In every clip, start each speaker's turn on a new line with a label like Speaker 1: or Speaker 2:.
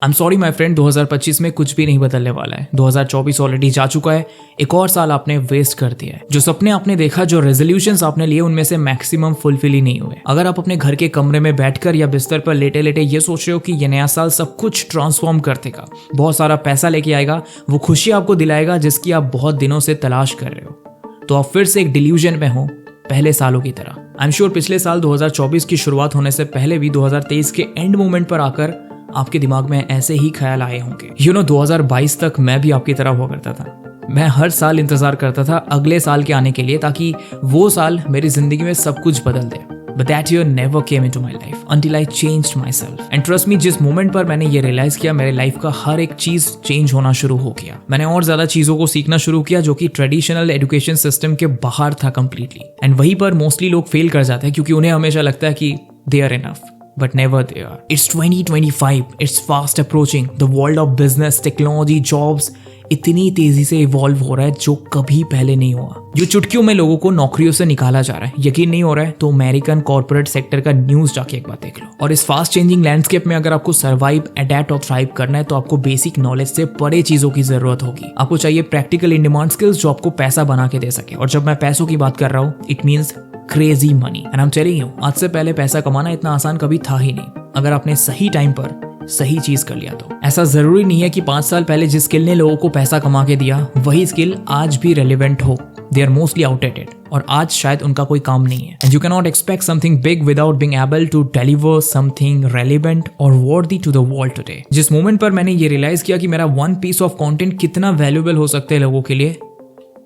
Speaker 1: I am sorry my friend, 2025 में कुछ भी नहीं बदलने वाला है। 2024 ऑलरेडी जा चुका है। एक और साल आपने वेस्ट कर दिया है। जो सपने आपने देखा, जो रेजोल्यूशंस आपने लिए, उनमें से मैक्सिमम फुलफिल ही नहीं हुए। अगर आप अपने घर के कमरे में बैठकर या बिस्तर पर लेटे लेटे ये सोच रहे हो कि ये नया साल सब कुछ ट्रांसफॉर्म कर देगा, बहुत सारा पैसा लेके आएगा, वो खुशी आपको दिलाएगा जिसकी आप बहुत दिनों से तलाश कर रहे हो, तो आप फिर से एक डिल्यूजन में हो पहले सालों की तरह। आई एम श्योर पिछले साल 2024 की शुरुआत होने से पहले भी 2023 के एंड मोमेंट पर आकर आपके दिमाग में ऐसे ही ख्याल आए होंगे। 2022 तक मैं भी आपकी तरह हुआ करता था। मैं हर साल इंतजार करता था अगले साल के आने के लिए, ताकि वो साल मेरी जिंदगी में सब कुछ बदल दे। But that year never came into my life until I changed myself. And trust me, जिस मोमेंट पर मैंने ये रियलाइज किया, मेरे लाइफ का हर एक चीज चेंज होना शुरू हो गया। मैंने और ज्यादा चीजों को सीखना शुरू किया जो कि ट्रेडिशनल एजुकेशन सिस्टम के बाहर था कंप्लीटली। एंड वहीं पर मोस्टली लोग फेल कर जाते हैं क्योंकि उन्हें हमेशा लगता है कि they are enough. But never they are. It's 2025. It's fast approaching. The world of business, technology, jobs इतनी तेजी से इवॉल्व हो रहा है जो कभी पहले नहीं हुआ। जो चुटकियों में लोगों को नौकरियों से निकाला जा रहा है, यकीन नहीं हो रहा है तो अमेरिकन कॉर्पोरेट सेक्टर का न्यूज जाके एक बार देख लो। और इस फास्ट चेंजिंग लैंडस्केप में अगर आपको सर्वाइव, अडैप्ट और थ्राइव करना है तो आपको बेसिक नॉलेज से बड़े चीजों की जरूरत होगी। आपको चाहिए प्रैक्टिकल इन डिमांड स्किल्स जो आपको पैसा बना के दे सके। और जब मैं पैसों की बात कर रहा हूँ, it means crazy money. And I am telling you, आज से पहले पैसा कमाना इतना आसान कभी था ही नहीं, अगर आपने सही टाइम पर सही चीज कर लिया तो। ऐसा जरूरी नहीं है कि 5 साल पहले जिस स्किल ने लोगों को पैसा कमा के दिया वही स्किल आज भी रेलिवेंट हो। दे आर मोस्टली आउटडेटेड और आज शायद उनका कोई काम नहीं है। And you can not expect something big without being able to deliver something relevant और worthy to the world today. जिस मोमेंट पर मैंने ये रियलाइज किया कि मेरा वन पीस ऑफ कंटेंट कितना वैल्यूएबल हो सकता है लोगों के लिए,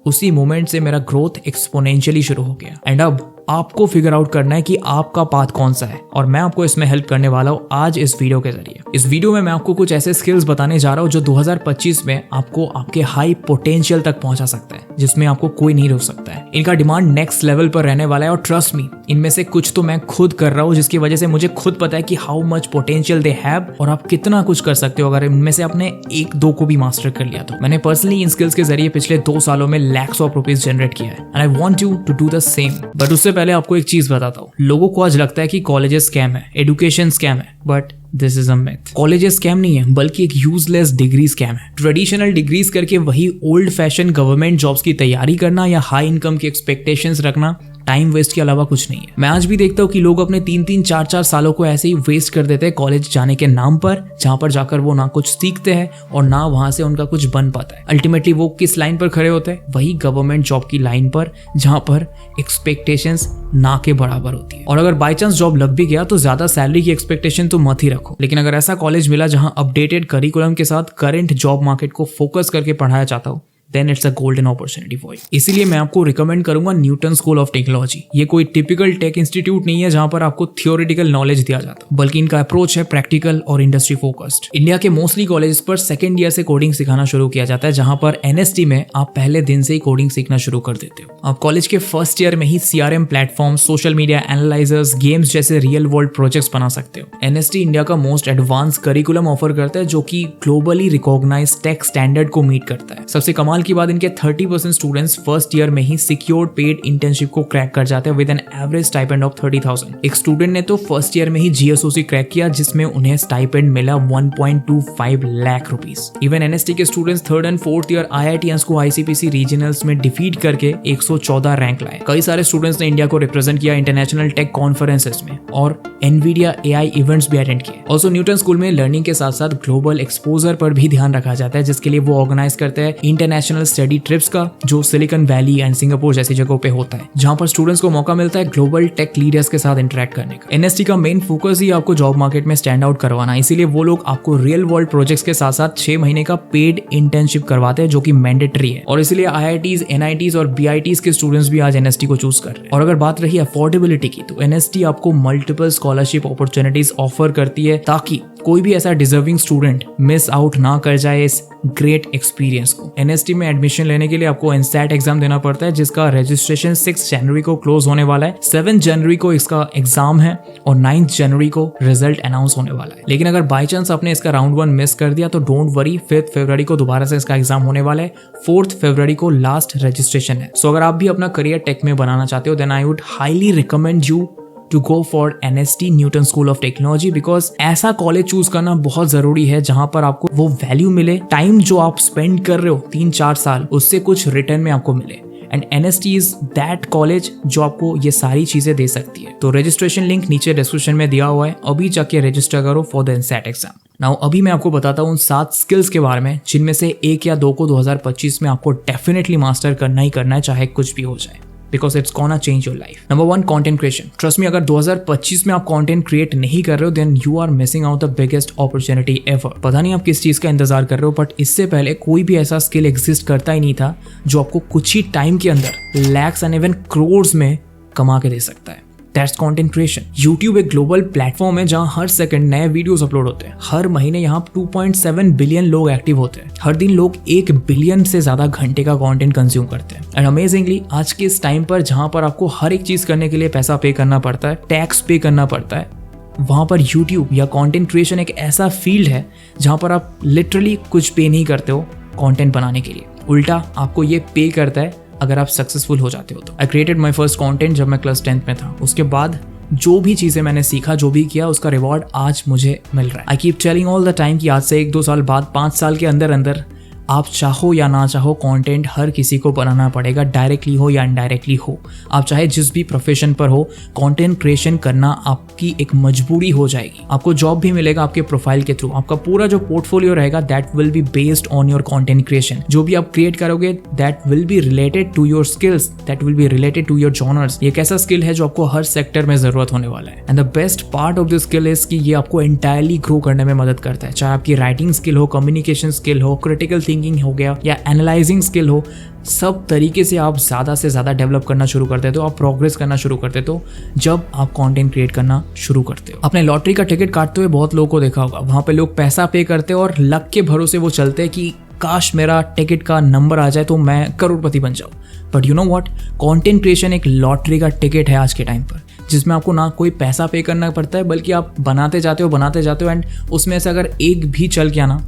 Speaker 1: उसी मोमेंट से मेरा ग्रोथ एक्सपोनेंशियली शुरू हो गया। एंड अब आपको फिगर आउट करना है कि आपका पाथ कौन सा है, और मैं आपको इसमें हेल्प करने वाला हूँ आज इस वीडियो के जरिए। इस वीडियो में मैं आपको कुछ ऐसे स्किल्स बताने जा रहा हूँ जो 2025 में आपको आपके हाई पोटेंशियल तक पहुंचा सकता है, जिसमें आपको कोई नहीं रोक सकता है। इनका डिमांड नेक्स्ट लेवल पर रहने वाला है और ट्रस्ट मी, इनमें से कुछ तो मैं खुद कर रहा हूँ, जिसकी वजह से मुझे खुद पता है कि how much potential they have और आप कितना कुछ कर सकते हो अगर इनमें से आपने 1-2 को भी मास्टर कर लिया तो। मैंने पर्सनली इन स्किल्स के जरिए पिछले 2 सालों में लैक्स ऑफ रुपीज जनरेट किया है and I want you to do the same. But उससे पहले आपको एक चीज बताता हूँ। लोगों को आज लगता है कि कॉलेजेस स्कैम है, एजुकेशन स्कैम है, but this is a myth. Colleges scam नहीं है, बल्कि एक यूजलेस डिग्री स्कैम है। ट्रेडिशनल डिग्रीज करके वही ओल्ड फैशन गवर्नमेंट जॉब्स की तैयारी करना या हाई इनकम की एक्सपेक्टेशंस रखना टाइम वेस्ट के अलावा कुछ नहीं है। मैं आज भी देखता हूँ कि लोग अपने 3-3, 4-4 सालों को ऐसे ही वेस्ट कर देते हैं कॉलेज जाने के नाम पर, जहां पर जाकर वो ना कुछ सीखते हैं और ना वहां से उनका कुछ बन पाता है। अल्टीमेटली वो किस लाइन पर खड़े होते हैं? वही गवर्नमेंट जॉब की लाइन पर, जहां पर एक्सपेक्टेशंस ना के बराबर होती है। और अगर बाई चांस जॉब लग भी गया तो ज्यादा सैलरी की एक्सपेक्टेशन तो मत ही रखो। लेकिन अगर ऐसा कॉलेज मिला जहां अपडेटेड करिकुलम के साथ करंट जॉब मार्केट को फोकस करके पढ़ाया जाता हो, then it's a golden opportunity for you। इसीलिए मैं आपको रिकमेंड करूंगा न्यूटन स्कूल ऑफ टेक्नोलॉजी। ये कोई टिपिकल टेक इंस्टीट्यूट नहीं है जहां पर आपको थियोरेटिकल नॉलेज दिया जाता है, बल्कि इनका अप्रोच है प्रैक्टिकल और इंडस्ट्री फोकस्ड। इंडिया के मोस्टली कॉलेज पर सेकंड ईयर से कोडिंग सिखाना शुरू किया जाता है, जहां पर एनएसटी में आप पहले दिन से ही कोडिंग सीखना शुरू कर देते हो। आप कॉलेज के फर्स्ट ईयर में ही CRM platform, social media analysers, games जैसे रियल वर्ल्ड प्रोजेक्ट्स बना सकते हो। एनएसटी इंडिया का मोस्ट एडवांस करिकुलम ऑफर करता है जो कि ग्लोबली रिकॉग्नाइज्ड टेक स्टैंडर्ड को मीट करता है। सबसे कमाल की बात, इनके 30% स्टूडेंट्स फर्स्ट ईयर में ही सिक्योर्ड पेड इंटर्नशिप को क्रैक कर जाते हैं with an average stipend of 30,000। एक स्टूडेंट ने तो फर्स्ट ईयर में ही जीएसओसी क्रैक किया, जिसमें उन्हें स्टाइपेंड मिला 1.25 लाख रुपीस। इवन एनएसटी के students 3rd and 4th year IITians को आईसीपीसी रीजनल्स में डिफीट करके 114 रैंक लाए। कई सारे स्टूडेंट्स ने इंडिया को रिप्रेजेंट किया इंटरनेशनल टेक कॉन्फ्रेंसेस में और एनवीडिया एआई इवेंट्स भी अटेंड किए। ऑल्सो न्यूटन स्कूल में लर्निंग के साथ साथ ग्लोबल एक्सपोजर पर भी ध्यान रखा जाता है, जिसके लिए वो ऑर्गेनाइज करते हैं इंटरनेशनल स्टडी ट्रिप्स का, जो सिलिकॉन वैली एंड सिंगापुर जैसी जगहों पे होता है, जहां पर स्टूडेंट्स को मौका मिलता है ग्लोबल टेक लीडर्स के साथ इंटरेक्ट करने का। एनएसटी का मेन फोकस ही आपको जॉब मार्केट में स्टैंड आउट करवाना, इसीलिए वो लोग आपको रियल वर्ल्ड प्रोजेक्ट्स के साथ साथ 6 महीने का पेड इंटर्नशिप करवाते हैं, जो कि मैंडेटरी है। और इसीलिए आईआईटीज, एनआईटीज और बीआईटीज के स्टूडेंट्स भी आज एनएसटी को चूज कर रहे हैं। और अगर बात रही अफोर्डेबिलिटी की, तो एनएसटी आपको मल्टीपल स्कॉलरशिप अपॉर्चुनिटीज ऑफर करती है, ताकि कोई भी ऐसा डिजर्विंग स्टूडेंट मिस आउट ना कर जाए इस ग्रेट एक्सपीरियंस को। एनएसटी में एडमिशन लेने के लिए आपको एनसैट एग्जाम देना पड़ता है, जिसका रजिस्ट्रेशन 6 जनवरी को क्लोज होने वाला है। 7 जनवरी को इसका एग्जाम है और 9 जनवरी को रिजल्ट अनाउंस होने वाला है। लेकिन अगर बाई चांस आपने इसका राउंड 1 मिस कर दिया तो डोंट वरी, 5 फरवरी को दोबारा से इसका एग्जाम होने वाला है। 4 फरवरी को लास्ट रजिस्ट्रेशन है। सो अगर आप भी अपना करियर टेक में बनाना चाहते हो, then I would highly recommend you to go for NST Newton school of technology, because ऐसा कॉलेज चूज करना बहुत जरूरी है जहां पर आपको वो वैल्यू मिले, टाइम जो आप स्पेंड कर रहे हो 3-4 साल उससे कुछ रिटर्न में आपको मिले। And NST is that college जो आपको ये सारी चीजें दे सकती है। तो रजिस्ट्रेशन लिंक नीचे डिस्क्रिप्शन में दिया हुआ है, अभी जाके रजिस्टर करो फॉर द एनसेट एग्जाम। नाउ अभी मैं आपको बताता हूँ उन 7 स्किल्स के बारे में जिनमें से 1 या 2 को 2025 में आपको डेफिनेटली मास्टर करना ही करना है, चाहे कुछ भी हो जाए, because it's gonna change your life. Number 1, content creation. Trust me, अगर 2025 में आप कंटेंट क्रिएट नहीं कर रहे हो then you are missing out the biggest opportunity ever. पता नहीं आप किस चीज का इंतजार कर रहे हो, बट इससे पहले कोई भी ऐसा स्किल एग्जिस्ट करता ही नहीं था जो आपको कुछ ही टाइम के अंदर लैक्स एंड इवन क्रोर्स में कमा के दे सकता है। That's content creation. YouTube एक ग्लोबल प्लेटफॉर्म है जहां हर सेकंड नए वीडियोस अपलोड होते हैं। हर महीने यहां 2.7 बिलियन लोग एक्टिव होते हैं। हर दिन लोग 1 बिलियन से ज्यादा घंटे का कंटेंट कंज्यूम करते हैं। एंड अमेजिंगली आज के इस टाइम पर जहां पर आपको हर एक चीज करने के लिए पैसा पे करना पड़ता है, टैक्स पे करना पड़ता है, वहां पर YouTube या कंटेंट क्रिएशन एक ऐसा फील्ड है जहां पर आप लिटरली कुछ पे नहीं करते हो कंटेंट बनाने के लिए, उल्टा आपको ये पे करता है अगर आप सक्सेसफुल हो जाते हो तो। I created my first content जब मैं क्लास 10th में था। उसके बाद जो भी चीजें मैंने सीखा, जो भी किया, उसका रिवॉर्ड आज मुझे मिल रहा है। I keep telling all the time कि आज से 1-2 साल बाद, 5 साल के अंदर अंदर आप चाहो या ना चाहो कंटेंट हर किसी को बनाना पड़ेगा, डायरेक्टली हो या इनडायरेक्टली हो। आप चाहे जिस भी प्रोफेशन पर हो, कंटेंट क्रिएशन करना आपकी एक मजबूरी हो जाएगी। आपको जॉब भी मिलेगा आपके प्रोफाइल के थ्रू। आपका पूरा जो पोर्टफोलियो रहेगा that will be based on your content creation. जो भी आप क्रिएट करोगे that will be related to your skills, that will be related to your genres. ये एक ऐसा स्किल है जो आपको हर सेक्टर में जरूरत होने वाला है। And the best part of this skill is कि ये आपको एंटायरली ग्रो करने में मदद करता है। चाहे आपकी राइटिंग स्किल हो, कम्युनिकेशन स्किल हो, क्रिटिकल थिंकिंग हो गया या एनालाइजिंग स्किल हो, सब तरीके से आप ज़्यादा से ज़्यादा डेवलप करना शुरू करते हो, आप प्रोग्रेस करना शुरू करते हो जब आप कंटेंट क्रिएट करना शुरू करते हो। आपने लॉटरी का टिकट काटते हुए बहुत लोगों को देखा होगा, वहाँ पे लोग पैसा पे करते हैं और लक के भरोसे वो चलते हैं कि काश मेरा टिकट का नंबर आ जाए तो मैं करोड़पति बन जाऊँ। But you know what, content creation एक लॉटरी का टिकट है आज के टाइम पर, जिसमें आपको ना कोई पैसा पे करना पड़ता है, बल्कि आप बनाते जाते हो एंड उसमें से अगर एक भी चल गया ना,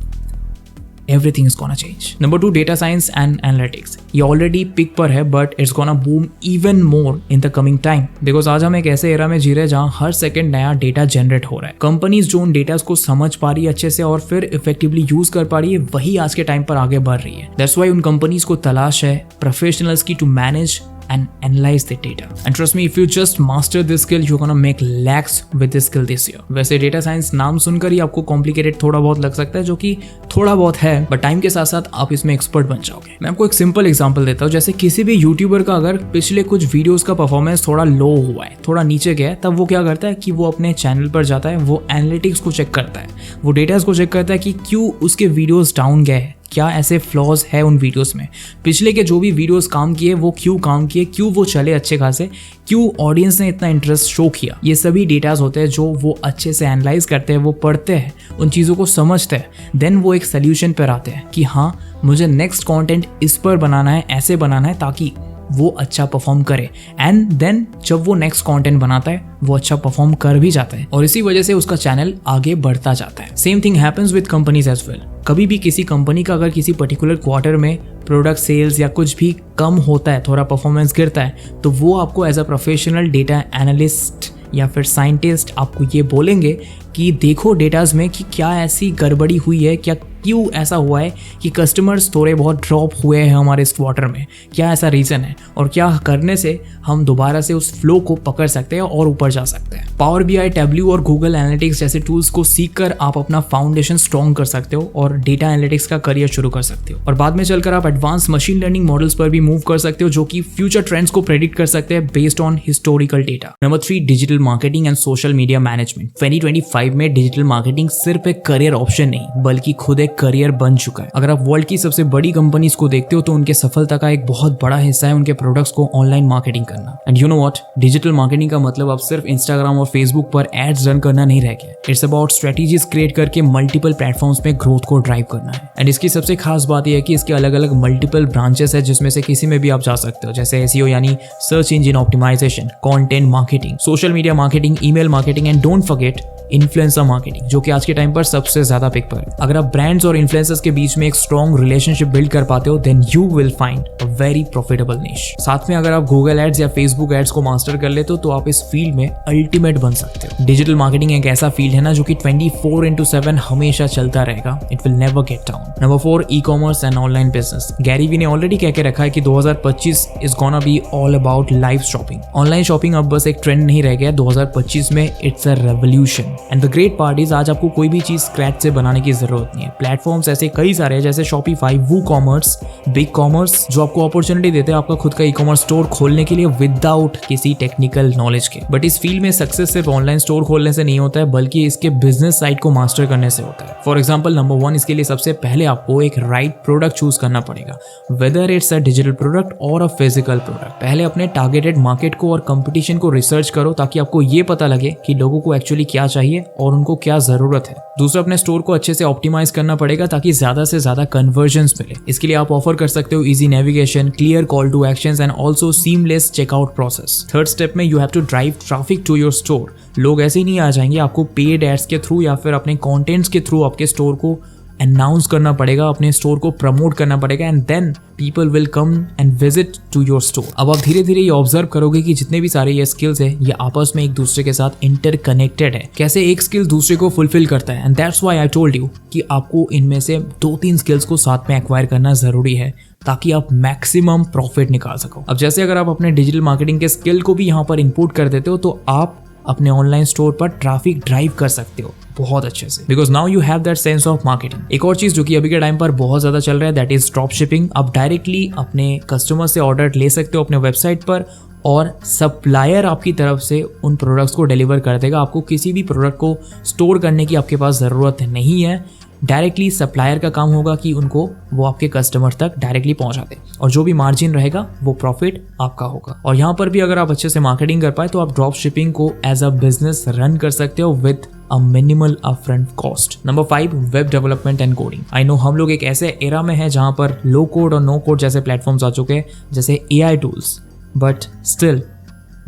Speaker 1: everything is gonna change. Number 2, data science and analytics. ये ऑलरेडी पिक पर है but it's gonna boom even more in the coming time. Because आज हम एक ऐसे एरा में जी रहे हैं जहाँ हर सेकंड नया डेटा जनरेट हो रहा है। कंपनीज जो उन डेटा को समझ पा रही है अच्छे से और फिर इफेक्टिवली यूज कर पा रही है, वही आज के टाइम पर आगे बढ़ रही है। दैट्स व्हाई उन कंपनीज को तलाश है प्रोफेशनल्स की to manage and analyze the data. And trust me, if you just master this skill, you're gonna make lakhs with this skill this year. वैसे data science नाम सुनकर ही आपको complicated थोड़ा बहुत लग सकता है, जो कि थोड़ा बहुत है, but टाइम के साथ साथ आप इसमें एक्सपर्ट बन जाओगे। मैं आपको एक सिंपल एग्जांपल देता हूँ। जैसे किसी भी यूट्यूबर का अगर पिछले कुछ वीडियोस का परफॉर्मेंस थोड़ा लो हुआ है, थोड़ा नीचे गया है, तब वो क्या करता है कि वो अपने चैनल पर जाता है, वो एनालिटिक्स को चेक करता है, वो डेटा को चेक करता है कि क्यों उसके वीडियोस डाउन गए, क्या ऐसे फ्लॉज है उन वीडियोस में, पिछले के जो भी वीडियोस काम किए वो क्यों काम किए, क्यों वो चले अच्छे खासे, क्यों ऑडियंस ने इतना इंटरेस्ट शो किया। ये सभी डेटास होते हैं जो वो अच्छे से एनालाइज करते हैं, वो पढ़ते हैं, उन चीज़ों को समझते हैं, देन वो एक सोल्यूशन पर आते हैं कि हाँ मुझे नेक्स्ट कंटेंट इस पर बनाना है, ऐसे बनाना है ताकि वो अच्छा परफॉर्म करे। एंड देन जब वो नेक्स्ट कंटेंट बनाता है वो अच्छा परफॉर्म कर भी जाता है और इसी वजह से उसका चैनल आगे बढ़ता जाता है। Same thing happens with companies as well. कभी भी किसी कंपनी का अगर किसी पर्टिकुलर क्वार्टर में प्रोडक्ट सेल्स या कुछ भी कम होता है, थोड़ा परफॉर्मेंस गिरता है, तो वो आपको as a professional data analyst या फिर साइंटिस्ट आपको ये बोलेंगे कि देखो डेटाज में कि क्या ऐसी गड़बड़ी हुई है, क्या क्यों ऐसा हुआ है कि कस्टमर्स थोड़े बहुत ड्रॉप हुए हैं हमारे इस क्वार्टर में, क्या ऐसा रीज़न है और क्या करने से हम दोबारा से उस फ्लो को पकड़ सकते हैं और ऊपर जा सकते हैं। पावर BI, टैब्ल्यू और गूगल एनालिटिक्स जैसे टूल्स को सीखकर आप अपना फाउंडेशन स्ट्रॉन्ग कर सकते हो और डेटा एनालिटिक्स का करियर शुरू कर सकते हो और बाद में चलकर आप एडवांस मशीन लर्निंग मॉडल्स पर भी मूव कर सकते हो जो कि फ्यूचर ट्रेंड्स को प्रेडिक्ट कर सकते हैं based on historical data. Number 3, digital marketing and social media management. 2025 में डिजिटल मार्केटिंग सिर्फ एक करियर ऑप्शन नहीं बल्कि खुद एक करियर बन चुका है। अगर आप वर्ल्ड की सबसे बड़ी कंपनीज को देखते हो तो उनके सफलता का एक बहुत बड़ा हिस्सा है उनके प्रोडक्ट्स को ऑनलाइन मार्केटिंग करना। And you know what, digital marketing का मतलब अब सिर्फ इंस्टाग्राम और फेसबुक पर एड्स रन करना नहीं रह गया। इट्स अबाउट स्ट्रेटेजीज क्रिएट करके मल्टीपल प्लेटफॉर्म्स में ग्रोथ को ड्राइव करना है। एंड इसकी सबसे खास बात यह है कि इसके अलग अलग मल्टीपल ब्रांचेस है जिसमें से किसी में भी आप जा सकते हो, जैसे SEO यानी search engine optimization, content marketing, social media marketing, email marketing and don't forget influencer marketing, जो कि आज के टाइम पर सबसे ज्यादा पिक पर है। अगर आप ब्रांड्स और इन्फ्लुएंसर्स के बीच में एक स्ट्रॉन्ग रिलेशनशिप बिल्ड कर पाते हो, then you will find a very profitable niche. साथ में अगर आप गूगल एड्स या फेसबुक एड्स को मास्टर कर लेते हो तो आप इस फील्ड में अल्टीमेट बन सकते हो। डिजिटल मार्केटिंग एक ऐसा फील्ड है ना जो कि 24/7 हमेशा चलता रहेगा। It will never get down. Number 4, e commerce and online business. Gary Vee ने ऑलरेडी कह के रखा है कि 2025 is gonna be all about live shopping. Online shopping अब बस एक ट्रेंड नहीं रह गया, 2025 में it's a revolution. And the great part is आज आपको कोई भी चीज स्क्रैच से बनाने की जरूरत नहीं है। प्लेटफॉर्म्स ऐसे कई सारे हैं जैसे शॉपिफाई, वू कॉमर्स, बिग कॉमर्स, जो आपको अपॉर्चुनिटी देते हैं आपका खुद का ई कॉमर्स स्टोर खोलने के लिए विदाउट किसी टेक्निकल नॉलेज के। बट इस फील्ड में सक्सेस सिर्फ ऑनलाइन स्टोर खोलने से नहीं होता है, बल्कि इसके बिजनेस साइड को मास्टर करने से होता है। फॉर एग्जाम्पल, नंबर 1, इसके लिए सबसे पहले आपको एक राइट प्रोडक्ट चूज करना पड़ेगा, whether it's a digital product और अ फिजिकल प्रोडक्ट। पहले अपने टारगेटेड मार्केट को और कंपटीशन को रिसर्च करो ताकि आपको ये पता लगे कि लोगों को एक्चुअली क्या चाहिए और उनको क्या जरूरत है। दूसरा, अपने स्टोर को अच्छे से ऑप्टिमाइज करना पड़ेगा ताकि ज्यादा से ज्यादा कन्वर्जन्स मिले। इसके लिए आप ऑफर कर सकते हो easy navigation, clear call to actions and also seamless checkout process. Third step में you have to drive traffic to your store. लोग ऐसे ही नहीं आ जाएंगे, आपको पेड एड्स के थ्रू या फिर अपने कंटेंट्स के थ्रू आपके स्टोर को अनाउंस करना पड़ेगा, अपने स्टोर को प्रमोट करना पड़ेगा, and then people will come and visit to your store. अब आप धीरे धीरे ये ऑब्जर्व करोगे कि जितने भी सारे ये स्किल्स है ये आपस में एक दूसरे के साथ इंटरकनेक्टेड है, कैसे एक स्किल दूसरे को फुलफिल करता है। And that's why I told you कि आपको इनमें से 2-3 स्किल्स को साथ में एक्वायर करना जरूरी है ताकि आप मैक्सिमम प्रॉफिट निकाल सको। अब जैसे अगर आप अपने डिजिटल मार्केटिंग के स्किल को भी यहाँ पर इंपोर्ट कर देते हो तो आप अपने ऑनलाइन स्टोर पर ट्रैफिक ड्राइव कर सकते हो बहुत अच्छे से, because now you have that sense of marketing. एक और चीज जो कि अभी के टाइम पर बहुत ज्यादा चल रहा है, दैट इज ड्रॉप शिपिंग। आप डायरेक्टली अपने कस्टमर से ऑर्डर ले सकते हो अपने वेबसाइट पर और सप्लायर आपकी तरफ से उन प्रोडक्ट्स को डिलीवर कर देगा। आपको किसी भी प्रोडक्ट को स्टोर करने की आपके पास जरूरत नहीं है। डायरेक्टली सप्लायर का काम होगा कि उनको वो आपके कस्टमर तक डायरेक्टली पहुंचा दे और जो भी मार्जिन रहेगा वो प्रॉफिट आपका होगा। और यहाँ पर भी अगर आप अच्छे से मार्केटिंग कर पाए तो आप ड्रॉप शिपिंग को एज अ बिजनेस रन कर सकते हो with a minimal upfront cost. Number 5, web development and coding. I know हम लोग एक ऐसे एरा में है जहां पर लो कोड और नो कोड जैसे प्लेटफॉर्म्स आ चुके हैं जैसे AI tools, but still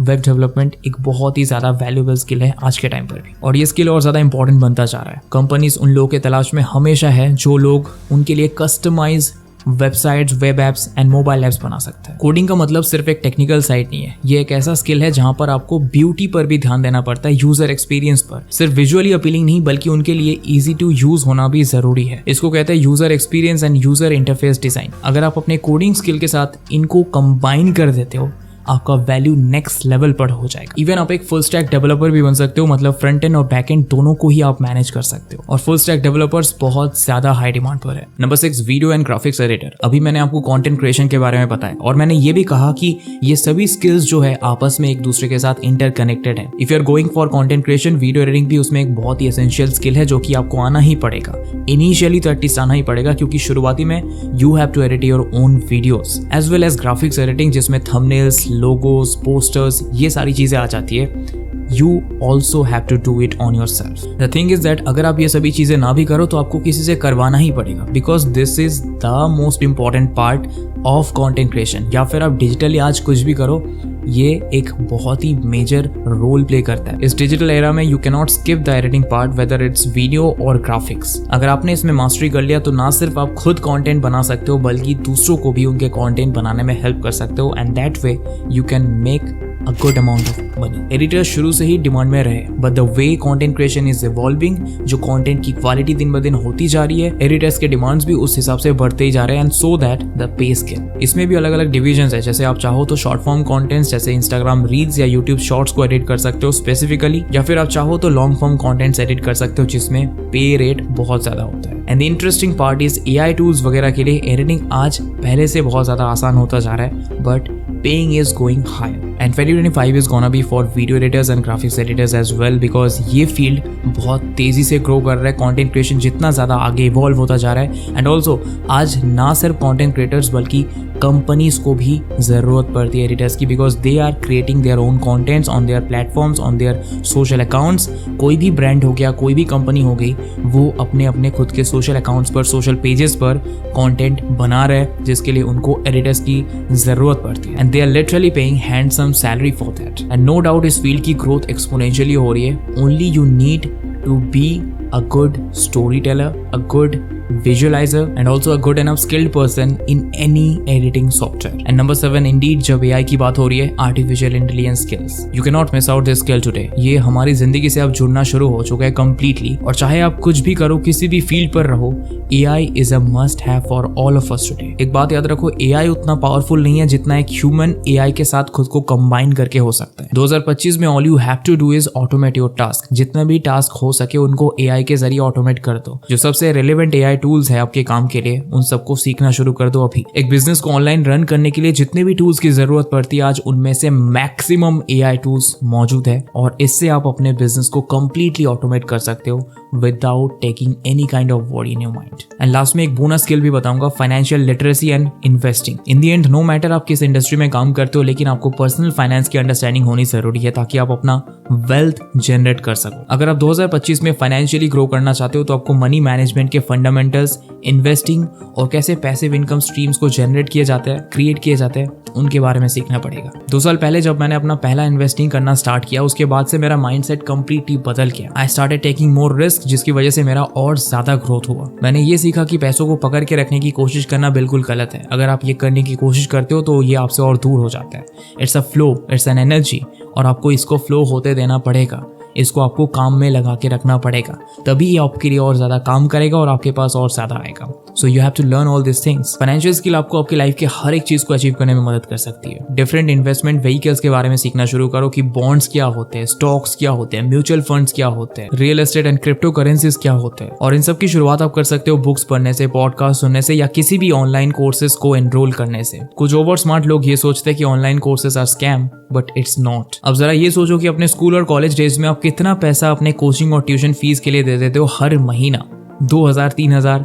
Speaker 1: web development एक बहुत ही ज़्यादा वैल्यूएबल स्किल है आज के टाइम पर भी, और ये स्किल और ज़्यादा इंपॉर्टेंट बनता जा रहा है। कंपनीज उन लोगों के तलाश में हमेशा है जो लोग उनके लिए customize websites, web apps and mobile apps बना सकते हैं। कोडिंग का मतलब सिर्फ एक टेक्निकल साइड नहीं है, ये एक ऐसा स्किल है जहां पर आपको ब्यूटी पर भी ध्यान देना पड़ता है, यूजर एक्सपीरियंस पर। सिर्फ विजुअली अपीलिंग नहीं बल्कि उनके लिए इजी टू यूज होना भी जरूरी है। इसको कहते हैं user experience and user interface design. अगर आप अपने कोडिंग स्किल के साथ इनको कंबाइन कर देते हो आपका वैल्यू नेक्स्ट लेवल पर हो जाएगा। इवन आप एक फुल स्टैक डेवलपर भी बन सकते हो, मतलब फ्रंट एंड और बैक एंड दोनों को ही आप मैनेज कर सकते हो, और फुल स्टैक डेवलपर्स बहुत ज्यादा हाई डिमांड पर है। Number 6, video and graphics editor. अभी मैंने आपको कंटेंट क्रिएशन के बारे में बताया और मैंने ये भी कहा कि ये सभी स्किल्स जो है आपस में एक दूसरे के साथ इंटरकनेक्टेड है। If you are going for content creation, video editing भी उसमें एक बहुत ही एसेंशियल स्किल है जो कि आपको आना ही पड़ेगा। इनिशियली तो एटलीस्ट आना ही पड़ेगा क्योंकि शुरुआती में you have to edit your own videos as well as graphics editing जिसमें थंबनेल्स, लोगोस, पोस्टर्स, ये सारी चीजें आ जाती है। You also have to do it on yourself. The thing is that अगर आप ये सभी चीजें ना भी करो तो आपको किसी से करवाना ही पड़ेगा, because this is the most important part of content creation। या फिर आप डिजिटली आज कुछ भी करो, ये एक बहुत ही मेजर रोल प्ले करता है। इस डिजिटल एरा में you can not skip the editing part, whether it's video और ग्राफिक्स। अगर आपने इसमें मास्टरी कर लिया तो ना सिर्फ आप खुद कंटेंट बना सकते हो बल्कि दूसरों को भी उनके कंटेंट बनाने में हेल्प कर सकते हो, and that way you can make a good amount of money. Editors शुरू से ही डिमांड में रहे, but the way content creation is evolving, जो कंटेंट की क्वालिटी दिन ब दिन होती जा रही है, एडिटर्स के डिमांड्स भी उस हिसाब से बढ़ते ही जा रहे हैं, and so that the pay scale. इसमें भी अलग अलग डिविजन्स है, जैसे आप चाहो तो शॉर्ट फॉर्म कंटेंट्स जैसे इंस्टाग्राम रील्स या यूट्यूब शॉर्ट्स को एडिट कर सकते हो स्पेसिफिकली, या फिर आप चाहो तो लॉन्ग फॉर्म कंटेंट्स एडिट कर सकते हो जिसमें पे रेट बहुत ज्यादा होता है। And the interesting part is AI tools वगैरह के लिए एडिटिंग आज पहले से बहुत ज्यादा आसान होता जा रहा है, but paying is going higher. And 2025 is gonna be for video editors and graphics editors as well, because ये फील्ड बहुत तेजी से ग्रो कर रहा है। कंटेंट क्रिएशन जितना ज़्यादा आगे इवॉल्व होता जा रहा है, एंड ऑल्सो आज ना सिर्फ कंटेंट क्रिएटर्स बल्कि कंपनीज को भी ज़रूरत पड़ती है एडिटर्स की, because they are creating their own contents on their platforms, on their social accounts. कोई भी ब्रांड हो गया, कोई भी कंपनी हो गई, वो अपने अपने खुद के सोशल अकाउंट्स पर, सोशल पेजेस पर कॉन्टेंट बना रहे हैं जिसके लिए उनको एडिटर्स की ज़रूरत पड़ती है, and they are literally paying handsome salary for that. And no doubt इस फील्ड की ग्रोथ एक्सपोनेंशियली हो रही है। Only you need to be a good storyteller, a good visualizer and also a good enough skilled person in any editing software. And number 7, indeed जब AI की बात हो रही है, artificial intelligence skills. You cannot miss out this skill today. ये हमारी जिंदगी से अब जुड़ना शुरू हो चुका है completely, और चाहे आप कुछ भी करो, किसी भी फील्ड पर रहो, AI is a must have for all of us today. एक बात याद रखो, AI उतना पावरफुल नहीं है जितना एक ह्यूमन AI के साथ खुद को कंबाइन करके हो सकता है। 2025 में all you have to do is automate your task. जितने भी टास्क हो सके उनको AI के जरिए ऑटोमेट कर दो। जो सबसे रेलेवेंट AI टूल्स है आपके काम के लिए, उन सबको सीखना शुरू कर दो अभी। एक बिजनेस को ऑनलाइन रन करने के लिए जितने भी टूल्स की जरूरत पड़ती है, आज उनमें से मैक्सिमम AI टूल्स मौजूद है, और इससे आप अपने बिजनेस को कंप्लीटली ऑटोमेट कर सकते हो without taking any kind of word in your mind. And last में एक बोनस स्किल भी बताऊंगा, financial literacy and investing. In the end no matter आप किस इंडस्ट्री में काम करते हो, लेकिन आपको पर्सनल फाइनेंस की अंडरस्टैंडिंग होनी जरूरी है ताकि आप अपना वेल्थ जनरेट कर सको। अगर आप 2025 में फाइनेंशियली ग्रो करना चाहते हो तो आपको मनी मैनेजमेंट के फंडामेंटल्स, इन्वेस्टिंग और कैसे पैसिव इनकम स्ट्रीम्स को जनरेट किए जाते हैं, क्रिएट किए जाते हैं, उनके बारे में सीखना पड़ेगा। 2 साल पहले जब मैंने अपना पहला इन्वेस्टिंग करना स्टार्ट किया, उसके बाद से मेरा माइंडसेट कंप्लीटली बदल गया। I started taking more risk, जिसकी वजह से मेरा और ज्यादा ग्रोथ हुआ। मैंने ये सीखा कि पैसों को पकड़ के रखने की कोशिश करना बिल्कुल गलत है। अगर आप ये करने की कोशिश करते हो तो ये आपसे और दूर हो जाता है। It's a flow, it's an energy, और आपको इसको फ्लो होते देना पड़ेगा। इसको आपको काम में लगा के रखना पड़ेगा, तभी ये आपके लिए और ज्यादा काम करेगा और आपके पास और ज्यादा आएगा। So you have to learn all this things. Financial skill आपको आपकी लाइफ के हर एक चीज को अचीव करने में मदद कर सकती है। डिफरेंट इन्वेस्टमेंट व्हीकल्स के बारे में सीखना शुरू करो कि बॉन्ड्स क्या होते हैं, स्टॉक्स क्या होते हैं, म्यूचुअल फंड्स क्या होते हैं, real estate and crypto currencies क्या होते हैं। और इन सब की शुरुआत आप कर सकते हो बुक्स पढ़ने से, पॉडकास्ट सुनने से, या किसी भी ऑनलाइन कोर्सेज को एनरोल करने से। कुछ ओवर स्मार्ट लोग ये सोचते हैं कि online courses are scam, but it's not. अब जरा ये सोचो कि अपने स्कूल और कॉलेज डेज में आप कितना पैसा अपने कोचिंग और ट्यूशन फीस के लिए दे देते हो हर महीना। 2000, 3000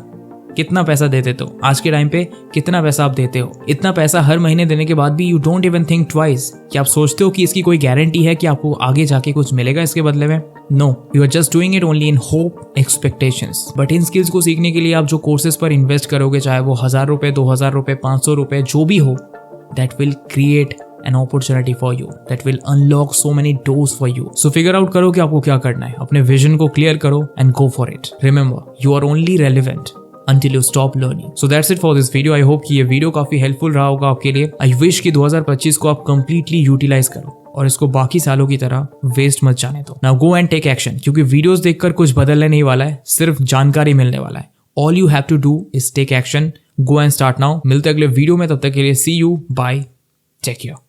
Speaker 1: कितना पैसा दे देते हो? आज के टाइम पे कितना पैसा आप देते हो? इतना पैसा हर महीने देने के बाद भी you don't even think twice कि आप सोचते हो कि इसकी कोई गारंटी है कि आपको आगे जाके कुछ मिलेगा इसके बदले में? No, you are just doing it only in hope, expectations. But इन स्किल्स को सीखने के लिए आप जो कोर्सेज पर इन्वेस्ट करोगे, चाहे वो 1000 रुपए, 2000 रुपए, 500 रुपए, जो भी हो, that will create an opportunity for you, that will unlock so many doors for you. So figure out करो कि आपको क्या करना है, अपने विजन को क्लियर करो and go for it. Remember, you are only relevant until you stop learning. So that's it for this video. I hope कि ये वीडियो काफी हेल्पफुल रहा होगा आपके लिए। I wish कि 2025 को आप completely यूटिलाइज करो और इसको बाकी सालों की तरह वेस्ट मत जाने दो। Now go and take action, क्योंकि वीडियोस देखकर कुछ बदलने नहीं वाला है, सिर्फ जानकारी मिलने वाला है। All you have to do is take action. Go and start now. मिलते अगले वीडियो में, तब तक के लिए see you. Bye. Take care.